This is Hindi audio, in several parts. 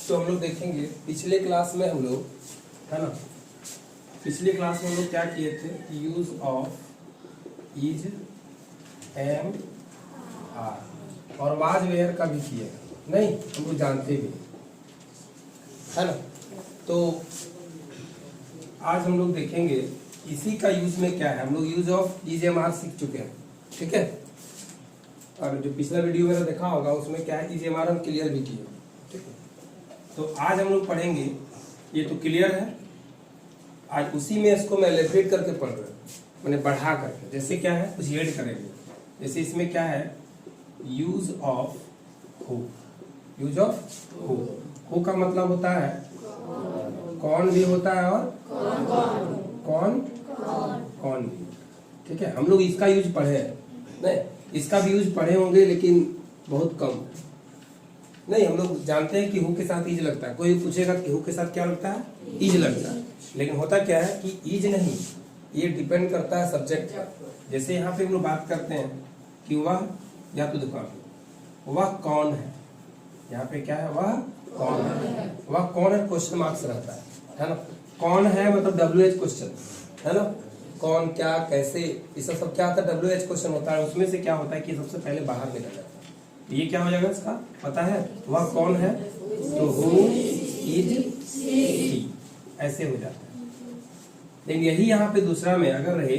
तो हम लोग देखेंगे पिछले क्लास में हम लोग, है ना, पिछले क्लास में हम लोग क्या किए थे, use of is, am, are और वाज वेयर का भी किए, नहीं हम लोग जानते भी, है ना। तो आज हम लोग देखेंगे इसी का यूज में क्या है। हम लोग use of is, am, are सीख चुके हैं, ठीक है। और जो पिछला वीडियो मेरा देखा होगा उसमें क्या है, इज, एम, आर हम क्लियर भी किए, ठीक है। तो आज हम लोग पढ़ेंगे, ये तो क्लियर है, आज उसी में इसको मैं एलिब्रेट करके पढ़ रहा हूँ, मैंने बढ़ा करके। जैसे क्या है, कुछ ऐड करेंगे। जैसे इसमें क्या है, use of who, use of who का मतलब होता है कौन भी होता है और कौन भी, ठीक है। हम लोग इसका यूज पढ़े हैं, नहीं इसका भी यूज पढ़े होंगे लेकिन बहुत कम। नहीं, हम लोग जानते हैं कि हु के साथ इज लगता है। कोई पूछेगा कि हु के साथ क्या लगता है, इज लगता है। लेकिन होता क्या है कि इज नहीं, ये डिपेंड करता है सब्जेक्ट पर। जैसे यहाँ पे हम लोग बात करते हैं कि वह, या तो दुकान, वह कौन है, यहाँ पे क्या है, वह कौन है। वह कौन है क्वेश्चन मार्क्स रहता है ना। कौन है मतलब WH क्वेश्चन, है ना। कौन, क्या, कैसे, ये सब क्या होता है, WH क्वेश्चन होता है। उसमें से क्या होता है कि सबसे पहले बाहर निकल जाता है। ये क्या हो जाएगा इसका, पता है, वह कौन है, तो हु इज ही, ऐसे हो जाता है। लेकिन यही यहाँ पे दूसरा में अगर रहे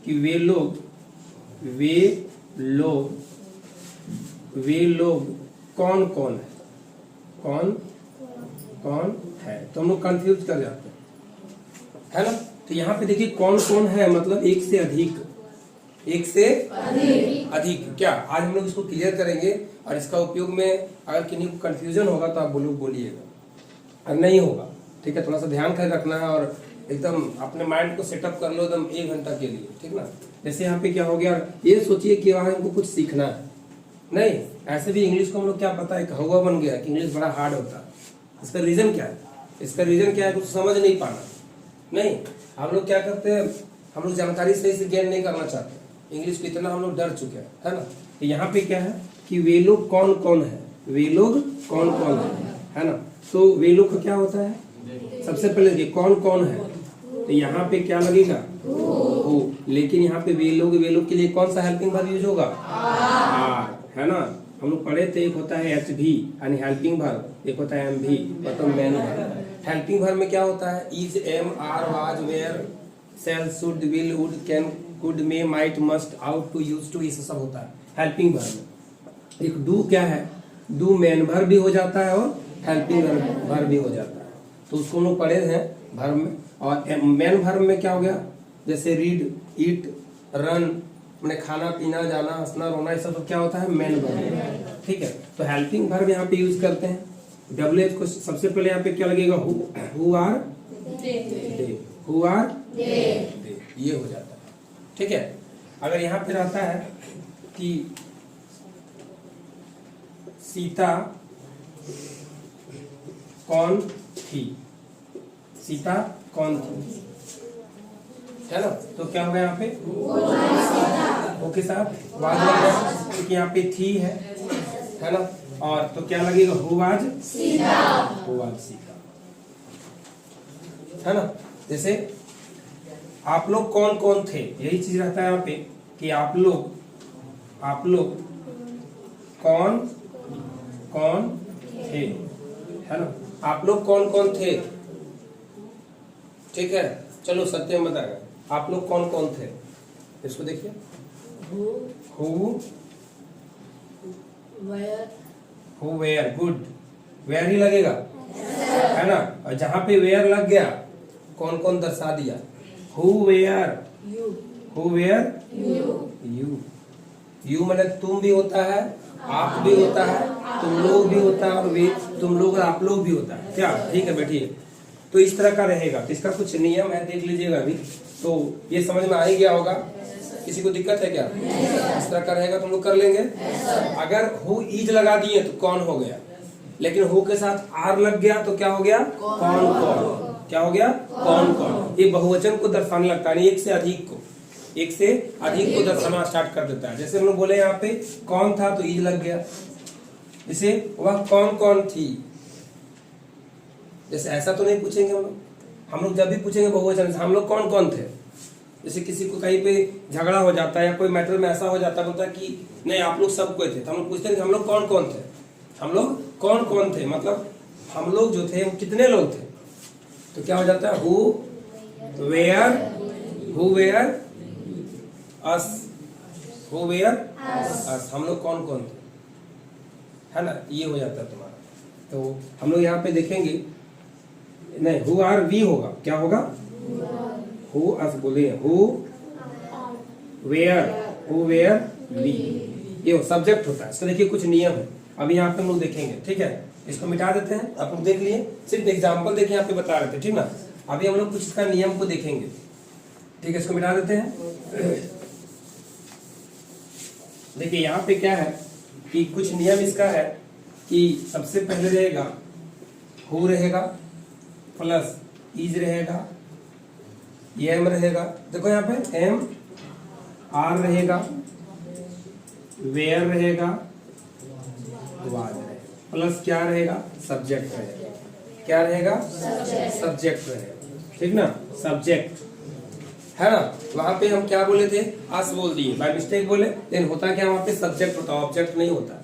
कि वे लोग कौन कौन है, कौन है, तो हम लोग कंफ्यूज कर जाते हैं, है ना। तो यहाँ पे देखिए कौन कौन है मतलब एक से अधिक क्या। आज हम लोग इसको क्लियर करेंगे और इसका उपयोग में अगर किसी को कंफ्यूजन होगा तो आप बोलिएगा, और नहीं होगा, ठीक है। थोड़ा सा ध्यान कर रखना है और एकदम अपने माइंड को सेटअप कर लो एकदम 1 घंटा के लिए, ठीक ना। जैसे यहाँ पे क्या हो गया, ये सोचिए कि वहां हमको कुछ सीखना है, नहीं ऐसे भी इंग्लिश को हम लोग क्या पता है, हवा बन गया कि इंग्लिश बड़ा हार्ड होता है। इसका रीजन क्या है, कुछ समझ नहीं पाना। नहीं, हम लोग क्या करते हैं, हम लोग जानकारी सही से गेन नहीं करना चाहते, इंग्लिश को इतना हम लोग डर चुके हैं, है ना। तो यहाँ पे क्या है कि वे लोग कौन कौन है, है ना। तो वे लोग का क्या होता है, सबसे पहले देखिए कौन कौन है, तो यहाँ पे क्या लगेगा, हो। लेकिन यहाँ पे वे लोग के लिए कौन सा हेल्पिंग वर्ब यूज होगा, आर, है ना। हम लोग पढ़े थे, एक होता है एच भी यानी हेल्पिंग वर्ब, एक होता है एम भी मतलब मेन वर्ब। हेल्पिंग वर्ब में क्या होता है, is, am, are, was, were, shall, should, will, would, can, could, may, might, must, ought to, use to, ये सब होता है हेल्पिंग वर्ब में। एक डू क्या है, डू मेन वर्ब भी हो जाता है और हेल्पिंग वर्ब भी हो जाता है। तो उसको हम लोग पढ़े हैं वर्ब में। और मेन वर्ब में क्या हो गया, जैसे रीड, ईट, रन, मैंने खाना पीना, जाना, हंसना, रोना, ये सब क्या होता है, मेन वर्ब, ठीक है। तो हेल्पिंग वर्ब यहाँ पे यूज करते हैं। WH को सबसे पहले यहाँ पे क्या लगेगा, हु आर दे, ये हो जाता है, ठीक है। अगर यहाँ पे रहता है कि सीता कौन थी, है ना, तो क्या होगा यहाँ पे, वो के साथ वाज लग गया क्योंकि यहाँ पे थी है ना। और तो क्या लगेगा, हु वाज सीता, है ना। जैसे आप लोग कौन कौन थे, यही चीज रहता है यहाँ पे कि आप लोग कौन थे, है ना। आप लोग कौन थे, ठीक है। चलो सत्य में बताएगा, आप लोग कौन थे, इसको देखिए, हु वेयर, गुड, वेयर ही लगेगा, है ना। और जहां पे वेयर लग गया कौन दर्शा दिया, हु वेयर यू मैंने तुम भी होता है, आप भी होता है, तुम लोग भी होता है, और वे, तुम लोग और आप लोग भी होता है, क्या, ठीक है बैठिए। तो इस तरह का रहेगा। तो इसका कुछ नियम है, देख लीजिएगा अभी, तो ये समझ में आ ही गया होगा। किसी को दिक्कत है क्या, इस तरह का रहेगा तो हम लोग कर लेंगे। अगर हु इज लगा दिए तो कौन हो गया, लेकिन हु के साथ आर लग गया तो क्या हो गया, कौन, क्या हो गया, कौन। ये बहुवचन को दर्शाने लगता है, एक से अधिक को दर्शाना स्टार्ट कर देता है। जैसे हम लोग बोले यहाँ पे कौन था तो इज लग गया, इसे वह कौन थी, जैसे ऐसा तो नहीं पूछेंगे हम लोग जब भी पूछेंगे बहुवचन हम लोग कौन कौन थे, जैसे किसी को कहीं पे झगड़ा हो जाता है या कोई मैटर में ऐसा हो जाता है, बोलता है कि नहीं आप लोग सब कोई थे, तो हम लोग पूछते हैं कि हम लोग कौन कौन थे, हम लोग कौन कौन थे, मतलब हम लोग जो थे वो कितने लोग थे। तो क्या हो जाता है who where us, who where us, हम लोग कौन कौन थे, है ना, ये हो जाता है तुम्हारा। तो हम लोग यहाँ पे देखेंगे नहीं हु आर वी होगा, क्या होगा हु अस बोले हु वेयर वी, ये सब्जेक्ट होता है। इसका देखिए कुछ नियम है, अभी यहाँ पे हम लोग देखेंगे, ठीक है। इसको मिटा देते हैं, आप लोग देख लिए, सिर्फ एग्जांपल देखे यहाँ पे बता रहे थे, ठीक ना। अभी हम लोग कुछ इसका नियम को देखेंगे, ठीक है। इसको मिटा देते हैं। देखिए यहाँ पे क्या है कि कुछ नियम इसका है कि सबसे पहले रहेगा हु रहेगा प्लस इज रहेगा, एम रहेगा, देखो यहाँ पे एम आर रहेगा, वेयर रहेगा, वाज रहेगा, प्लस क्या रहेगा सब्जेक्ट रहेगा, क्या रहेगा सब्जेक्ट रहेगा, ठीक ना, सब्जेक्ट है ना। वहां पे हम क्या बोले थे अस बोल दिए, बाय मिस्टेक बोले, लेकिन होता क्या वहां पे सब्जेक्ट होता है, ऑब्जेक्ट नहीं होता,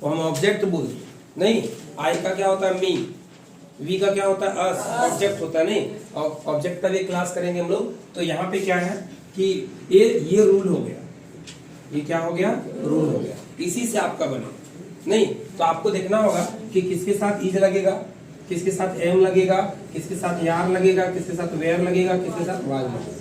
तो हम ऑब्जेक्ट बोल दिए। नहीं आई का क्या होता है मी, वी का क्या होता है अस, ऑब्जेक्ट होता है नहीं, और ऑब्जेक्ट का भी क्लास करेंगे हम लोग। तो यहाँ पे क्या है कि ये रूल हो गया, ये क्या हो गया रूल हो गया, इसी से आपका बने। नहीं तो आपको देखना होगा कि किसके साथ इज लगेगा, किसके साथ एम लगेगा, किसके साथ यार लगेगा, किसके साथ वेयर लगेगा, किसके साथ वाज लगेगा।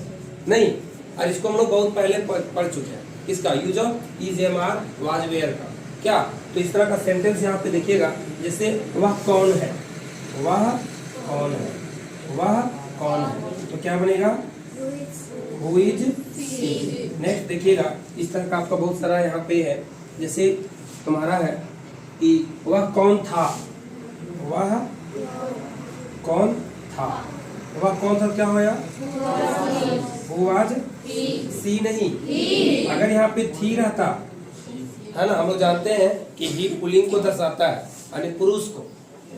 नहीं और इसको हम लोग बहुत पहले पढ़ चुके हैं, इसका use of is am are was were का क्या। तो इस तरह का सेंटेंस यहाँ पे देखिएगा, जैसे वह कौन है, वह कौन है, वह कौन है, तो क्या बनेगा हु इज सी। नेक्स्ट देखिएगा इस तरह का आपका बहुत सारा यहाँ पे है, जैसे तुम्हारा है कि वह कौन था, वह कौन था, वह कौन था क्या होया हु वाज सी, नहीं अगर यहाँ पे थी रहता है ना, हम लोग जानते हैं कि ही पुल्लिंग को दर्शाता है यानी पुरुष को,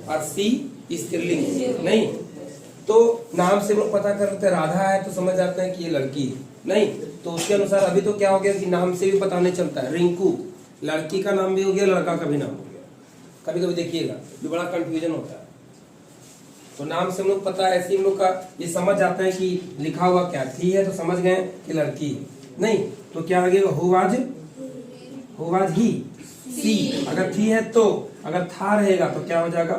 और सी स्त्रीलिंग, नहीं तो नाम से लोग पता कर लेते राधा है तो समझ जाते हैं कि ये लड़की है, नहीं तो उसके अनुसार अभी तो क्या हो गया कि नाम से भी पता नहीं चलता है, रिंकू लड़की का नाम भी हो गया, लड़का का भी नाम हो गया, कभी कभी देखिएगा जो बड़ा कंफ्यूजन होता है। तो नाम से हम लोग पता है, ऐसे हम लोग का ये समझ जाता है कि लिखा हुआ क्या थी है तो समझ गए कि लड़की है, नहीं तो क्या लगेगा हु वाज ही सी, अगर थी है तो, अगर था रहेगा तो क्या हो जाएगा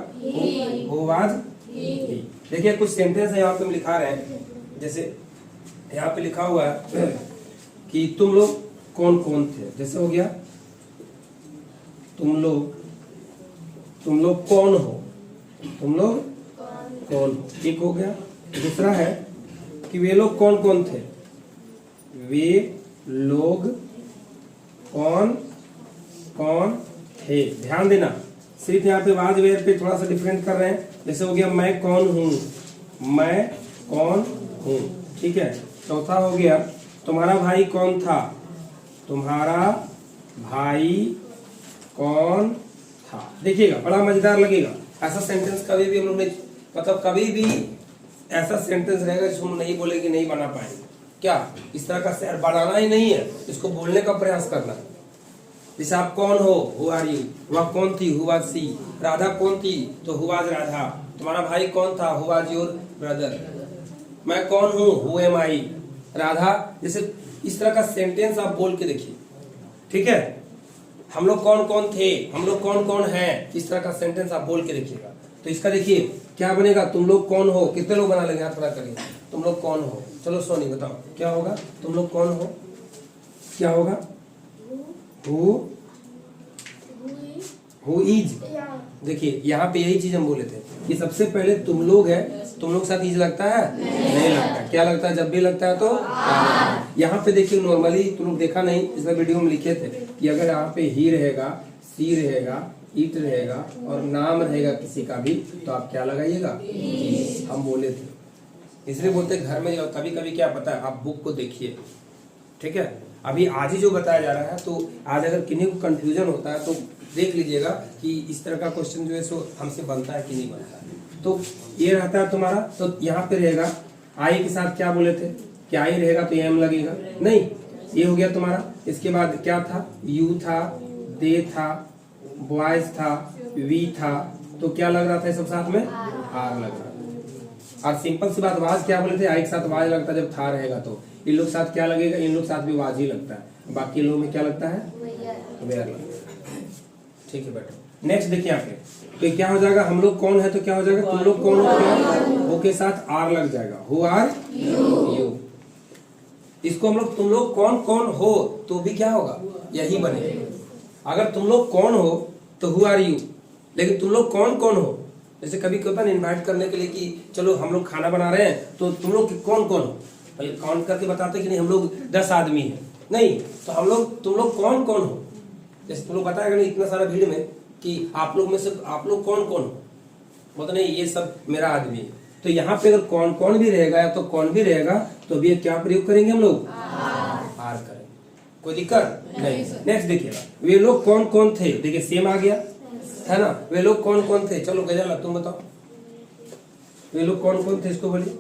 हु वाज ही। देखिए कुछ सेंटेंस है यहाँ पे हम लिखा रहे हैं, जैसे यहाँ पे लिखा हुआ है कि तुम लोग कौन कौन थे, जैसे हो गया तुम लोग कौन हो, तुम लोग कौन हो, एक हो गया। दूसरा है कि वे लोग कौन कौन थे, वे लोग कौन कौन थे। ध्यान देना सिर्फ यहाँ पे वाज वेयर पे थोड़ा सा डिफरेंट कर रहे हैं, जैसे हो गया मैं कौन हूँ, मैं कौन हूँ, ठीक है। चौथा हो गया तुम्हारा भाई कौन था, तुम्हारा भाई कौन था। देखिएगा बड़ा मजेदार लगेगा, ऐसा सेंटेंस कभी भी हम लोग नहीं, मतलब कभी भी ऐसा सेंटेंस रहेगा जिसको हम नहीं बोलेंगे नहीं बना पाएंगे, क्या इस तरह का शेर बनाना ही नहीं है, इसको बोलने का प्रयास करना है। जैसे आप कौन हो हु आर यू, वह कौन थी हु वाज सी, राधा कौन थी तो हु वाज राधा, तुम्हारा भाई कौन था हु वाज योर ब्रदर, मैं कौन हूँ हु एम आई, राधा, जैसे इस तरह का सेंटेंस आप बोल के देखिए, ठीक है। हम लोग कौन कौन थे, हम लोग कौन कौन हैं, इस तरह का सेंटेंस आप बोल के देखिएगा। तो इसका देखिए क्या बनेगा, तुम लोग कौन हो, कितने लोग बना लेंगे, हाथ खड़ा करिए, तुम लोग कौन हो। चलो सोनी बताओ क्या होगा, तुम लोग कौन हो, क्या होगा हु इज। देखिए यहाँ पे यही चीज हम बोले थे कि सबसे पहले तुम लोग है, तुम लोग साथ इज लगता है नहीं लगता, क्या लगता है, जब भी लगता है तो यहाँ पे देखिए नॉर्मली तुम लोग देखा नहीं, इसमें वीडियो में लिखे थे कि अगर यहाँ पे ही रहेगा, सी रहेगा, इट रहेगा और नाम रहेगा किसी का भी, तो आप क्या लगाइएगा, हम बोले थे। इसलिए बोलते घर में कभी कभी क्या पता है, आप बुक को देखिए, ठीक है। अभी आज ही जो बताया जा रहा है, तो आज अगर किन्हीं को कंफ्यूजन होता है तो देख लीजिएगा कि इस तरह का क्वेश्चन जो है सो हमसे बनता है कि नहीं बनता है। तो ये रहता है तुम्हारा, तो यहाँ पे रहेगा आई के साथ क्या बोले थे कि आई रहेगा तो एम लगेगा नहीं, ये हो गया तुम्हारा। इसके बाद क्या था, यू था, दे था, बॉयज था, वी था, तो क्या लग रहा था ये सब साथ में, आर लग रहा था। और सिंपल सी बात, वाज क्या बोले थे, आई के साथ वाज लगता है जब था रहेगा, तो इन लोग साथ क्या लगेगा, इन लोग साथ भी वाज ही लगता है, बाकी लोगों में क्या लगता है, वेयर लगता है। ठीक है बेटा, नेक्स्ट देखिए यहाँ पे, तो ये क्या हो जाएगा, हम लोग कौन है तो क्या हो जाएगा, तुम लोग कौन हो, वो के साथ आर लग जाएगा, हु आर यू। इसको हम लोग तुम लोग कौन कौन हो तो भी क्या होगा, यही बनेगा। अगर तुम लोग कौन हो तो हु आर यू, लेकिन तुम लोग कौन कौन हो, जैसे कभी कभी इनवाइट करने के लिए कि चलो हम लोग खाना बना रहे हैं तो तुम लोग कौन कौन हो, पहले काउंट करके बताते कि नहीं हम लोग 10 आदमी हैं, नहीं तो हम लोग तुम लोग कौन कौन हो। जैसे तुम लोग बताएगा नहीं इतना सारा भीड़ में कि आप लोग में से आप लोग कौन कौन हो, बोलते नहीं ये सब मेरा आदमी है। तो यहाँ पे अगर कौन कौन भी रहेगा या तो कौन भी रहेगा तो भी क्या प्रयोग करेंगे हम लोग, आर करेंगे, कोई दिक्कत नहीं। नेक्स्ट देखिएगा, वे लोग कौन कौन थे, देखिए सेम आ गया है ना, वे लोग कौन कौन थे, चलो गजल तुम बताओ, वे लोग कौन कौन थे, इसको बोलिए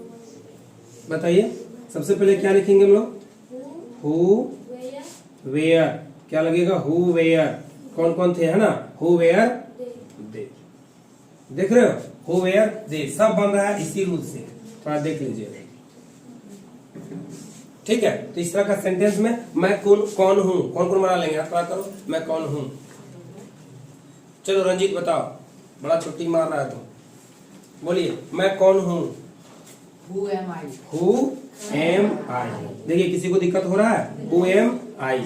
बताइए। सबसे पहले क्या लिखेंगे हम लोग, हु वेयर, क्या लगेगा, हु वेयर, कौन कौन थे है ना, हु वेयर दे, देख रहे हो, हु वेयर दे, सब बन रहा है इसी रूल से, थोड़ा देख लीजिए। ठीक है, तो इस तरह का सेंटेंस में मैं कौन कौन हूं, कौन कौन बना लेंगे, थोड़ा करो, मैं कौन हूं। चलो रंजीत बताओ, बड़ा छुट्टी मार रहा है तुम, बोलिए मैं कौन हूं, Who am I? Who am I. देखिए किसी को दिक्कत हो रहा है, हु एम आई,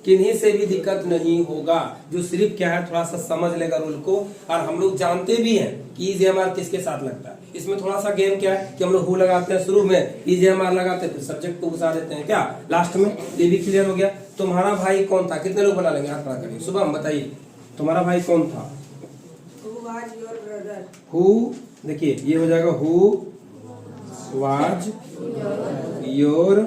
किन्हीं से भी दिक्कत नहीं होगा, जो सिर्फ क्या है थोड़ा सा समझ लेगा रूल को। और हम लोग जानते भी हैं कि इज एम आर किसके साथ लगता है, इसमें थोड़ा सा गेम क्या है कि हम लोग हु लगाते हैं शुरू में, इज एम आर लगाते हैं, फिर सब्जेक्ट को घुसा देते हैं क्या लास्ट में, ये भी क्लियर हो गया। तुम्हारा भाई कौन था, कितने लोग बना लेंगे, हाथ खड़ा करिए, शुभम बताइए तुम्हारा भाई कौन था, Who was your brother? Who, देखिए ये हो जाएगा हु वाज योर।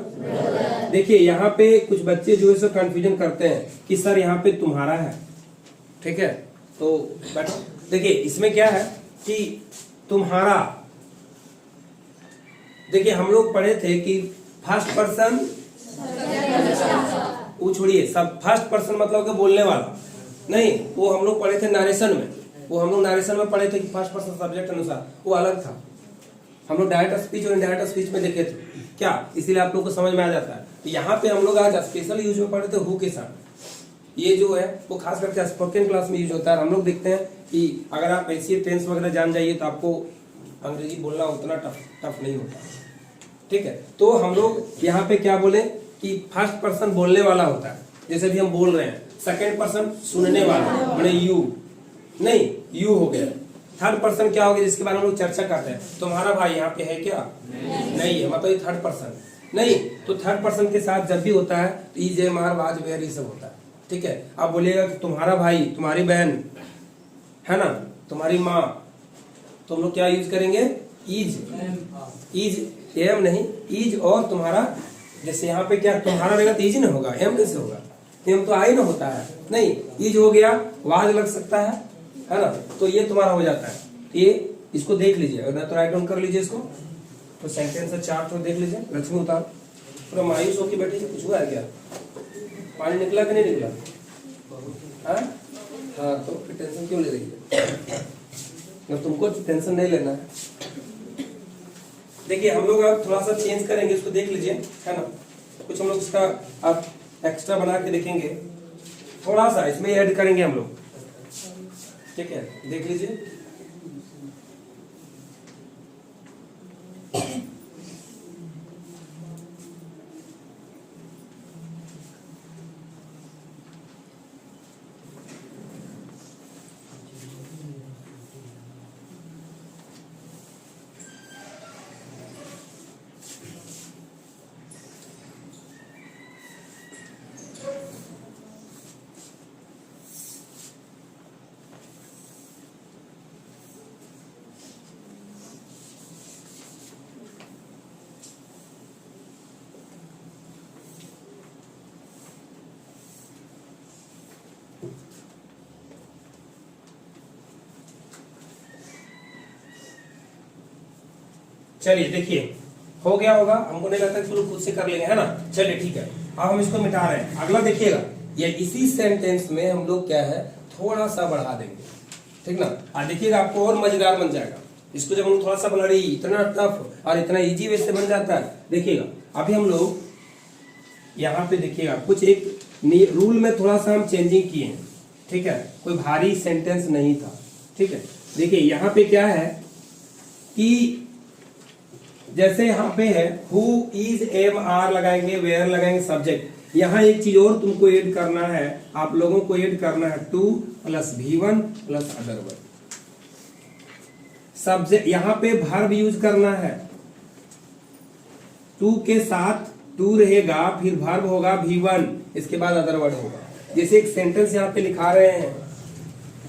देखिए यहाँ पे कुछ बच्चे जो है सो कंफ्यूजन करते हैं कि सर यहाँ पे तुम्हारा है, ठीक है, तो बैठो। देखिए इसमें क्या है कि तुम्हारा, देखिए हम लोग पढ़े थे कि फर्स्ट पर्सन, वो छोड़िए सब, फर्स्ट पर्सन मतलब कि बोलने वाला नहीं, वो हम लोग पढ़े थे नरेशन में, वो हम लोग नरेशन में पढ़े थे कि फर्स्ट पर्सन सब्जेक्ट अनुसार, वो अलग था। हम लोग डायरेक्ट स्पीच और इनडायरेक्ट स्पीच में देखे थे क्या, इसीलिए आप लोग को समझ में आ जाता है। तो यहाँ पे हम लोग आज स्पेशल यूज में पढ़े थे हु के साथ, ये जो है वो खास करके स्पोकन क्लास में यूज होता है। हम लोग देखते हैं कि अगर आप ऐसी टेंस वगैरह जान जाइए तो आपको अंग्रेजी बोलना उतना टफ नहीं होता, ठीक है। तो हम लोग यहाँ पे क्या बोले कि फर्स्ट पर्सन बोलने वाला होता है, जैसे भी हम बोल रहे हैं, सेकेंड पर्सन सुनने वाला मैंने यू, नहीं यू हो गया, थर्ड पर्सन क्या हो गया जिसके बारे में हम लोग चर्चा करते हैं, तुम्हारा भाई यहाँ पे है क्या, नहीं है, मतलब ये थर्ड पर्सन नहीं, तो थर्ड पर्सन के साथ जब भी होता है तो is am are was were ये सब होता है, ठीक है। आप बोलिएगा कि तुम्हारा भाई, तुम्हारी बहन है ना, तुम्हारी माँ, तो हम लोग क्या यूज करेंगे, इज एम नहीं, इज और तुम्हारा, जैसे यहाँ पे क्या तुम्हारा रहेगा तो इज ना होगा, एम कैसे होगा, एम तो आई ना होता है, नहीं इज हो गया, वाज लग सकता है ना, तो ये तुम्हारा हो जाता है। ये इसको देख लीजिए, अगर तो राइट डाउन कर लीजिए इसको, तो सेंटेंस है 4 तो देख लीजिए। लक्ष्मी उतार, पूरा मायूस होकर बैठी, कुछ हुआ है क्या, पानी निकला कि नहीं निकला, हाँ तो फिर टेंशन क्यों ले रही है, जब तुमको टेंशन नहीं लेना है। देखिए हम लोग अब थोड़ा सा चेंज करेंगे, इसको देख लीजिए है ना, कुछ हम लोग इसका आप एक्स्ट्रा बना के देखेंगे, थोड़ा सा इसमें ऐड करेंगे हम लोग, ठीक है, देख लीजिए। चलिए देखिए, हो गया होगा, हमको नहीं लगता कि तुम लोग खुद से कर लेंगे, है ना। चलिए ठीक है, अब हम इसको मिटा रहे हैं। अगला देखिएगा, ये इसी सेंटेंस में हम लोग क्या है थोड़ा सा बढ़ा देंगे, ठीक ना। और देखिएगा आपको और मजेदार बन जाएगा। इसको जब हम थोड़ा सा बना रही, इतना टफ और इतना इजी वे से बन जाता है। देखिएगा अभी हम लोग यहाँ पे देखिएगा कुछ एक रूल में थोड़ा सा हम चेंजिंग किए हैं, ठीक है। कोई भारी सेंटेंस नहीं था, ठीक है। देखिए यहाँ पे क्या है कि जैसे यहाँ पे है हु इज एम आर लगाएंगे, वेयर लगाएंगे, सब्जेक्ट। यहाँ एक चीज और तुमको ऐड करना है, आप लोगों को ऐड करना है two plus V1 plus other word. Subject यहाँ पे वर्ब यूज करना है, टू के साथ टू रहेगा, फिर वर्ब होगा V1, इसके बाद अदर वर्ड होगा। जैसे एक सेंटेंस यहाँ पे लिखा रहे हैं,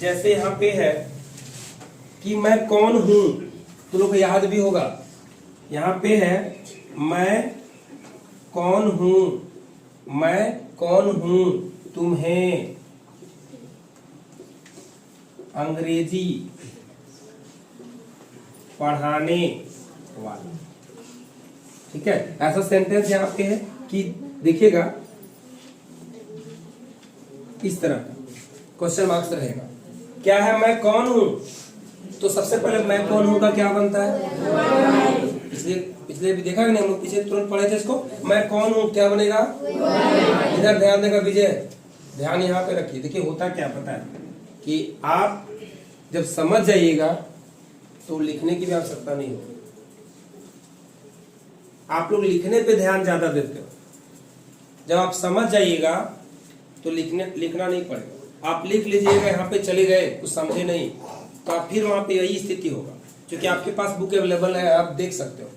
जैसे यहाँ पे है कि मैं कौन हूं, तो लोग को याद भी होगा। यहाँ पे है मैं कौन हूं, मैं कौन हूं तुम्हें अंग्रेजी पढ़ाने वाला, ठीक है। ऐसा सेंटेंस यहाँ पे है कि देखिएगा इस तरह का क्वेश्चन मार्क्स रहेगा। क्या है मैं कौन हूं, तो सबसे पहले मैं कौन हूं का क्या बनता है, पिछले भी देखा कि नहीं, हम लोग पीछे तुरंत पढ़े थे इसको। मैं कौन हूं क्या बनेगा, इधर ध्यान देगा विजय, ध्यान यहाँ पे रखिए। देखिए होता क्या पता है कि आप जब समझ जाइएगा तो लिखने की भी आवश्यकता नहीं होगी। आप लोग लिखने पे ध्यान ज्यादा देते हो, जब आप समझ जाइएगा तो लिखना नहीं पड़ेगा। आप लिख लीजिएगा, यहाँ पे चले गए कुछ समझे नहीं, तो आप फिर वहां पे यही स्थिति होगा। क्योंकि आपके पास बुक अवेलेबल है, आप देख सकते हो,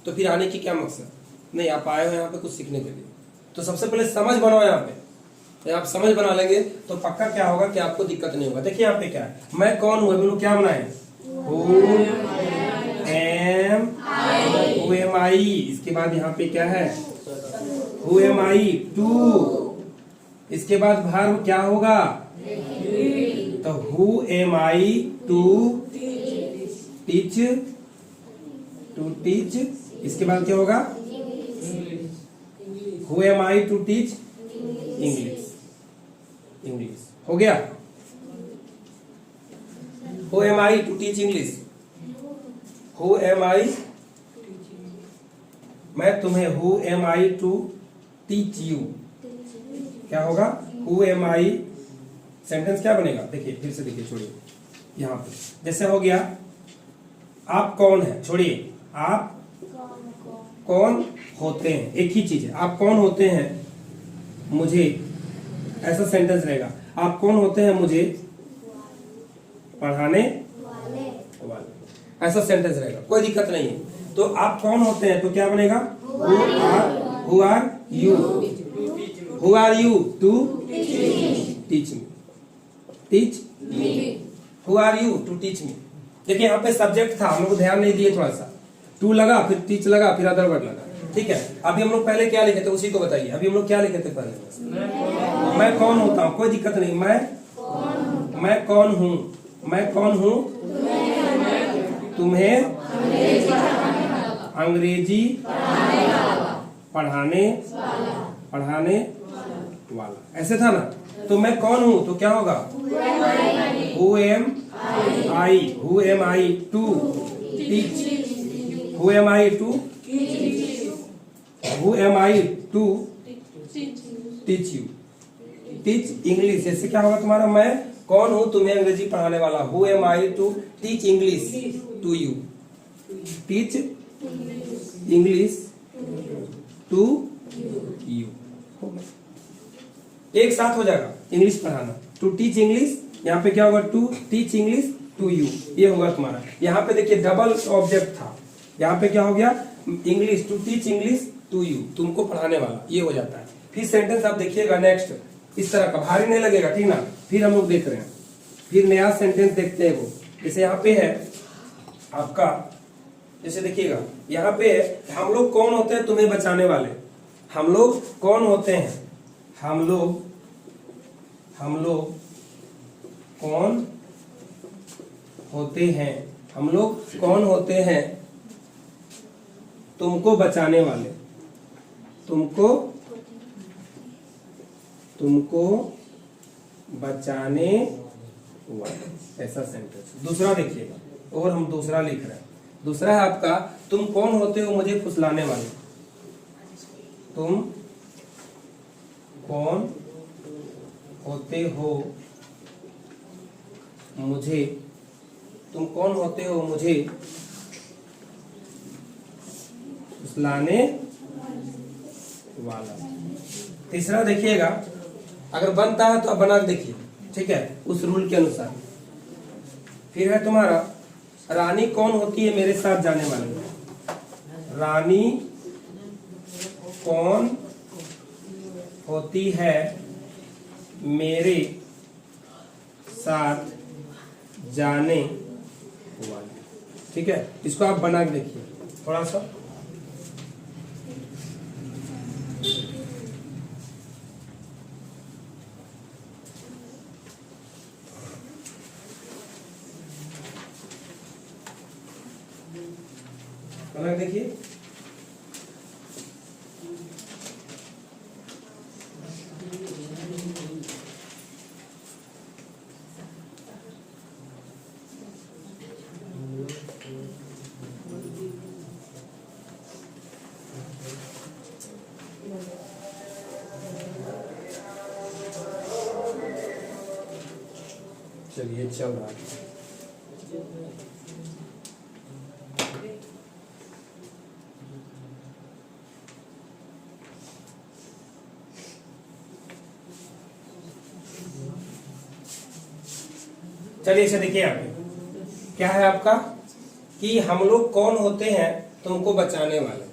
तो फिर आने की क्या मकसद नहीं। आप आए हो यहाँ पे कुछ सीखने के लिए, तो सबसे पहले समझ बनाओ। यहाँ पे आप समझ बना लेंगे तो पक्का क्या होगा कि आपको दिक्कत नहीं होगा। देखिए यहाँ पे क्या है, मैं कौन हूँ, हम लोग क्या बनाए, हु एम आई। इसके बाद यहाँ पे क्या है, हु एम आई टू, इसके बाद वर्ब क्या होगा, तो who am I to teach, to teach. इसके बाद क्या होगा, who am I to teach English, English हो गया। Who am I to teach English, who am I, मैं तुम्हें, who am I to teach you, क्या होगा, हु एम आई। सेंटेंस क्या बनेगा, देखिए फिर से देखिए, छोड़िए यहाँ पे जैसे हो गया आप कौन है, छोड़िए आप कौन होते हैं, एक ही चीज है, आप कौन होते हैं मुझे, ऐसा सेंटेंस रहेगा। आप कौन होते हैं मुझे पढ़ाने वाले, ऐसा सेंटेंस रहेगा, कोई दिक्कत नहीं है। तो आप कौन होते हैं तो क्या बनेगा, who are you, who are you to teach me, teach me, who are you to teach me. देखिए यहाँ पे सब्जेक्ट था, हम लोग ध्यान नहीं दिए, थोड़ा सा टू लगा, फिर टीच लगा, फिर अदर वर्ड लगा, ठीक है। अभी हम लोग पहले क्या लिखे थे उसी को बताइए। अभी हम लोग क्या लिखे थे पहले, मैं कौन होता हूँ, कोई दिक्कत नहीं, मैं कौन हूँ, मैं कौन हूँ तुम्हें अंग्रेजी पढ़ाने वाला, ऐसे था ना। तो मैं कौन हूं तो क्या होगा, who am I to teach, who am I to teach you, teach English. जैसे क्या होगा तुम्हारा, मैं कौन हूं तुम्हें अंग्रेजी पढ़ाने वाला, who am I to teach English to you, teach English to you. एक साथ हो जाएगा, इंग्लिश पढ़ाना, टू टीच इंग्लिश, यहाँ पे क्या होगा, to teach English to you, ये होगा तुम्हारा। यहाँ पे देखिए डबल ऑब्जेक्ट था, यहाँ पे क्या हो गया, English, to teach English to you, तुमको पढ़ाने वाला, ये हो जाता है। फिर सेंटेंस आप देखिएगा नेक्स्ट, इस तरह का भारी नहीं लगेगा, ठीक ना। फिर हम लोग देख रहे हैं, फिर नया सेंटेंस देखते हैं वो। जैसे यहाँ पे है आपका, जैसे देखिएगा यहाँ पे है, हम लोग कौन होते हैं तुम्हें बचाने वाले, हम लोग कौन होते हैं, हम लोग कौन होते हैं, हम लोग कौन होते हैं तुमको बचाने वाले, तुमको बचाने वाले, ऐसा सेंटेंस। दूसरा देखिएगा, और हम दूसरा लिख रहे हैं। दूसरा है आपका, तुम कौन होते हो मुझे फुसलाने वाले। तुम कौन होते हो मुझे, तुम कौन होते हो मुझे फुसलाने वाला। तीसरा देखिएगा, अगर बनता है तो अब बना के देखिए, ठीक है, उस रूल के अनुसार। फिर है तुम्हारा, रानी कौन होती है मेरे साथ जाने वाली। रानी कौन होती है मेरे साथ जाने वाली, ठीक है। इसको आप बना के देखिए थोड़ा सा। बना के देखिए। चलिए चल रहा है। चलिए इसे देखिए, यहाँ पे क्या है आपका कि हम लोग कौन होते हैं तुमको बचाने वाले।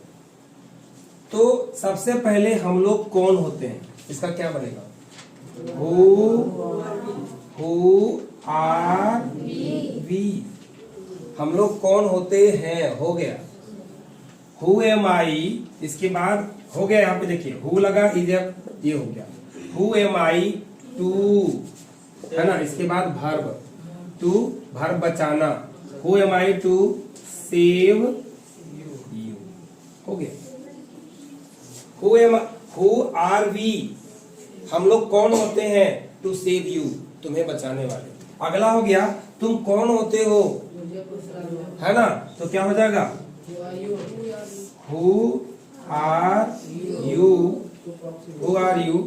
तो सबसे पहले हम लोग कौन होते हैं, इसका क्या बनेगा, हु आर वी। हम लोग कौन होते हैं, हो गया। हु एम आई, इसके बाद हो गया, यहाँ पे देखिए हु लगा, इधर ये हो गया। हु एम आई टू, है ना, इसके बाद वर्ब, टू वर्ब बचाना। Who am I to save you, हो गया। हु आर वी, हम लोग कौन होते हैं टू सेव यू, तुम्हें बचाने वाले। अगला हो गया, तुम कौन होते हो, है ना, तो क्या हो जाएगा, who are you, who are you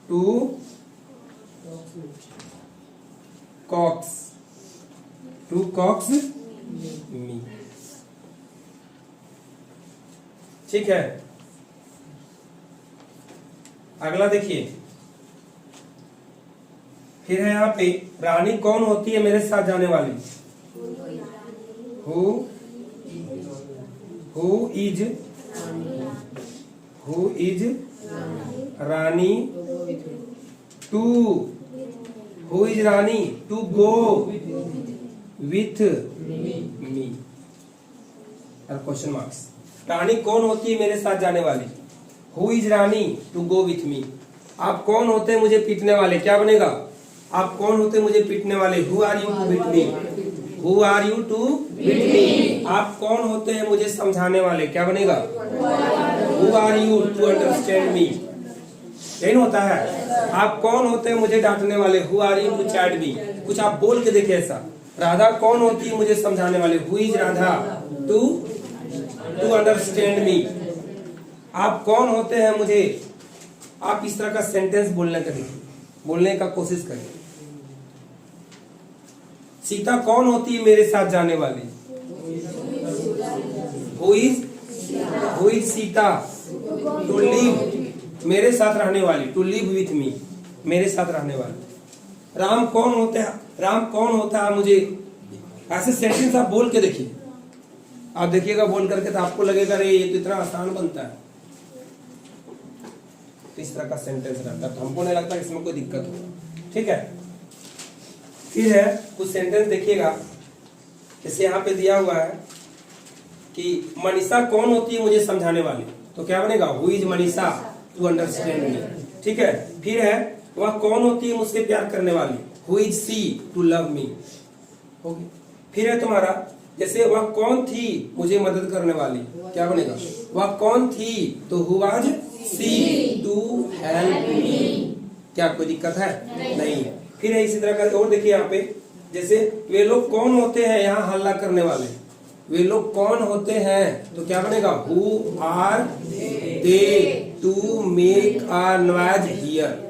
to coax, to coax me, ठीक है। अगला देखिए, फिर है यहाँ पे, रानी कौन होती है मेरे साथ जाने वाली। Who is Rani to, who is Rani to go with me, और क्वेश्चन मार्क्स। रानी कौन होती है मेरे साथ जाने वाली। Who is Rani to go with me. आप कौन होते हैं मुझे पीटने वाले, क्या बनेगा, आप कौन होते हैं मुझे पीटने वाले। Who are you to beat me, who are you to beat me. आप कौन होते हैं मुझे समझाने वाले, क्या बनेगा, who are you to understand me. यही होता है। आप कौन होते हैं मुझे डांटने वाले, who are you to chat me. कुछ आप बोल के देखिए ऐसा। राधा कौन होती है मुझे समझाने वाले, who is Radha to understand me. आप कौन होते हैं मुझे, आप इस तरह का सेंटेंस बोलने का कोशिश करें। सीता कौन होती है मेरे साथ जाने वाली। Who is Sita to live, मेरे साथ रहने वाली, टू लिव विथ मी, मेरे साथ रहने वाली। राम कौन होता है मुझे, ऐसे सेंटेंस आप बोल के देखिए। आप देखिएगा बोल करके तो आपको लगेगा अरे ये तो इतना आसान बनता है। इस तरह का सेंटेंस रहता है, तो हमको नहीं लगता इसमें कोई दिक्कत होगा, ठीक है। फिर है कुछ सेंटेंस देखिएगा, जैसे यहाँ पे दिया हुआ है कि मनीषा कौन होती है मुझे समझाने वाली, तो क्या बनेगा, who is Manisha to understand me, ठीक है। फिर है वह कौन होती है मुझसे प्यार करने वाली, who is she to love me, okay. फिर है तुम्हारा जैसे वह कौन थी मुझे मदद करने वाली, क्या बनेगा? वह कौन थी, तो who was she to help me. क्या कोई दिक्कत है? नहीं है। फिर है इसी तरह का और देखिए यहाँ पे, जैसे वे लोग कौन होते हैं यहाँ हल्ला करने वाले, वे लोग कौन होते हैं, तो क्या बनेगा? Who are they to make a noise here,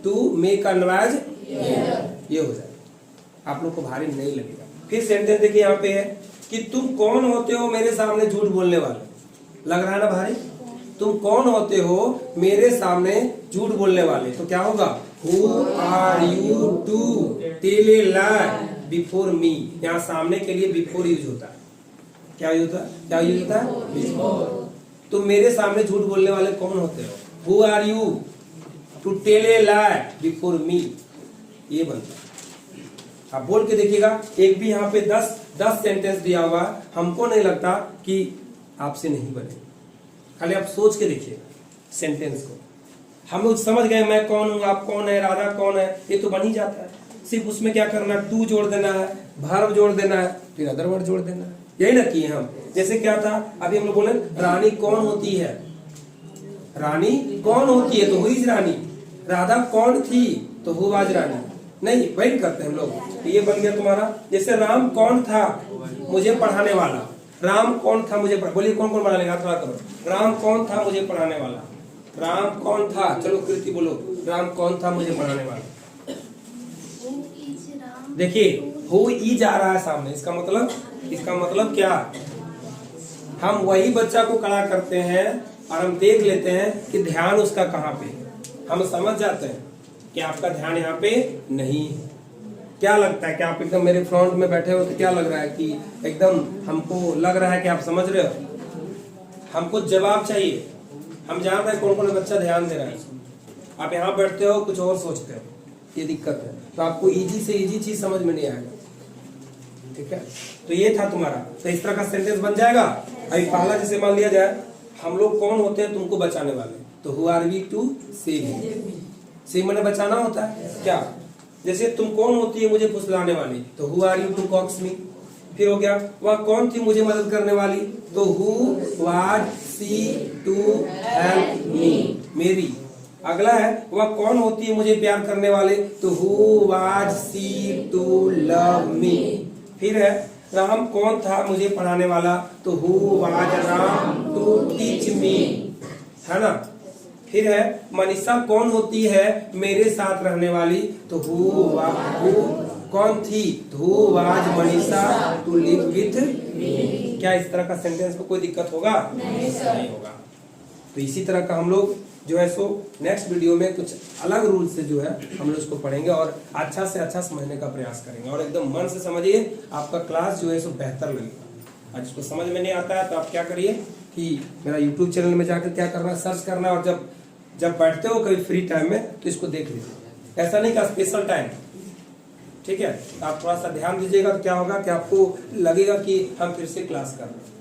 to make a noise ये हो जाए, आप लोग को भारी नहीं लगेगा। फिर सेंटेंस देखिए यहाँ पे है कि तुम कौन होते हो मेरे सामने झूठ बोलने वाले, लग रहा है ना भारी? तुम कौन होते हो मेरे सामने झूठ बोलने वाले, तो क्या होगा? Who are you to tell a lie before me. यहाँ सामने के लिए बिफोर यूज होता है, क्या यूज होता है? क्या यूज होता है? बिफोर। तुम मेरे सामने झूठ बोलने वाले कौन होते हो? Who are you to tell a lie before me, ये बनता है। आप बोल के देखिएगा, एक भी यहाँ पे 10 सेंटेंस दिया हुआ, हमको नहीं लगता कि आपसे नहीं बने। खाली आप सोच के देखिए सेंटेंस को, हम लोग समझ गए मैं कौन हूँ, आप कौन है, राधा कौन है, ये तो बन ही जाता है। सिर्फ उसमें क्या करना है? टू जोड़ देना है, वर्ब जोड़ देना है, फिर अदर वर्ड जोड़ देना है, यही ना किए हम। जैसे क्या था अभी हम लोग बोले, रानी कौन होती है, रानी कौन होती है, तो हुई रानी। राधा कौन थी, तो हु वाज रानी। नहीं, वही करते हैं हम लोग, तो ये बन गया तुम्हारा। जैसे राम कौन था मुझे पढ़ाने वाला, राम कौन था मुझे बोलिए कौन कौन बना लेगा, थोड़ा करो। राम कौन था मुझे पढ़ाने वाला, राम कौन था, चलो कृति बोलो, राम कौन था मुझे पढ़ाने वाला। देखिए हु इज आ रहा है सामने, इसका मतलब क्या? हम वही बच्चा को खड़ा करते हैं और हम देख लेते हैं कि ध्यान उसका कहाँ पे, हम समझ जाते हैं कि आपका ध्यान यहाँ पे नहीं है। क्या लगता है कि आप एकदम मेरे फ्रंट में बैठे हो, तो क्या लग रहा है कि एकदम हमको लग रहा है कि आप समझ रहे हो? हमको जवाब चाहिए, हम जान रहे हैं कौन कौन बच्चा ध्यान दे रहा है। आप यहाँ बैठते हो कुछ और सोचते हो, ये दिक्कत है। तो आपको इजी से इजी चीज समझ में नहीं आएगा, ठीक है? तो ये था तुम्हारा, तो इस तरह का सेंटेंस बन जाएगा। अभी पहला जैसे मान लिया जाए, हम लोग कौन होते हैं तुमको बचाने वाले, तो who are we to save. Save मैंने बचाना होता है क्या? जैसे तुम कौन होती है मुझे फुसलाने वाली, तो who are you to coax me. फिर हो गया, वह कौन थी मुझे मदद करने वाली, तो who was she to help me, मेरी। अगला है, वह कौन होती है मुझे प्यार करने वाले, तो who was she to love me. फिर है, राम कौन था मुझे पढ़ाने वाला, तो who was Ram to teach me, है ना? फिर है, मनीषा कौन होती है मेरे साथ रहने वाली, तो हु कौन थी, तो who was Manisha to live with me. क्या इस तरह का सेंटेंस में कोई दिक्कत होगा? नहीं होगा। तो इसी तरह का हम लोग जो है सो नेक्स्ट वीडियो में कुछ अलग रूल से जो है हम लोग इसको पढ़ेंगे और अच्छा से अच्छा समझने का प्रयास करेंगे, और एकदम मन से समझिए, आपका क्लास जो है सो बेहतर लगेगा। आज इसको समझ में नहीं आता है तो आप क्या करिए कि मेरा YouTube चैनल में जाकर क्या करना, सर्च करना, और जब बैठते हो कभी फ्री टाइम में तो इसको देख लीजिए। ऐसा नहीं कि स्पेशल टाइम, ठीक है? आप थोड़ा सा ध्यान दीजिएगा, तो क्या होगा कि आपको लगेगा कि हम फिर से क्लास कर रहे हैं।